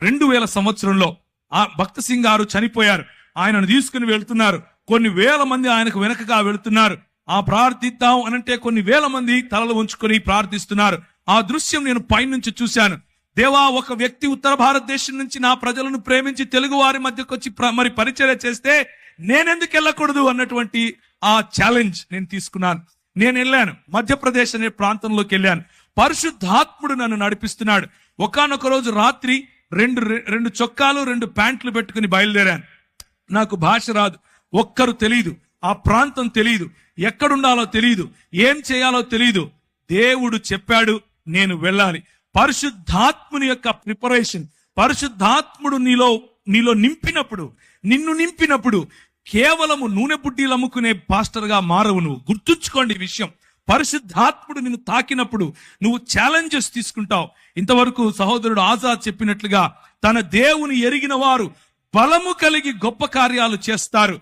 2000 సంవత్సరంలో ఆ భక్త సింగ్ గారు చనిపోయారు. ఆయనను తీసుకుని వెళ్తున్నారు. కొన్ని వేల మంది ఆయనకు వెనకగా వెళుతున్నారు. ఆ ప్రార్థిద్దాం అనంటే కొన్ని వేల మంది తలలు ఉంచుకొని ప్రార్థిస్తున్నారు. ఆ దృశ్యం నేను పైనుంచి చూశాను. దేవా, ఒక వ్యక్తి ఉత్తర భారతదేశం నుంచి నా ప్రజలను ప్రేమించి తెలుగు వారి మధ్యకు వచ్చి మరి పరిచర్య చేస్తే నేనెందుకు వెళ్ళకూడదు అన్నటువంటి ఆ ఛాలెంజ్ నేను తీసుకున్నాను. నేను వెళ్ళాను. మధ్యప్రదేశ్ అనే ప్రాంతంలోకి వెళ్ళాను. పరిశుద్ధాత్ముడు నన్ను నడిపిస్తున్నాడు. ఒకానొక రోజు రాత్రి రెండు చొక్కాలు 2 ప్యాంట్లు పెట్టుకుని బయలుదేరాను. నాకు భాష రాదు, ఒక్కరు తెలియదు, ఆ ప్రాంతం తెలియదు, ఎక్కడుండాలో తెలియదు, ఏం చేయాలో తెలియదు. దేవుడు చెప్పాడు, నేను వెళ్ళాలి. పరిశుద్ధాత్ముని యొక్క ప్రిపరేషన్, పరిశుద్ధాత్ముడు నీలో నిన్ను నింపినప్పుడు కేవలము నూనె బుడ్డీలు అమ్ముకునే పాస్టర్ గా మారవు నువ్వు. గుర్తుంచుకోండి ఈ విషయం. పరిశుద్ధాత్ముడు నిన్ను తాకినప్పుడు నువ్వు ఛాలెంజెస్ తీసుకుంటావు. ఇంతవరకు సహోదరుడు ఆజాద్ చెప్పినట్లుగా తన దేవుని ఎరిగిన వారు బలము కలిగి గొప్ప కార్యాలు చేస్తారు.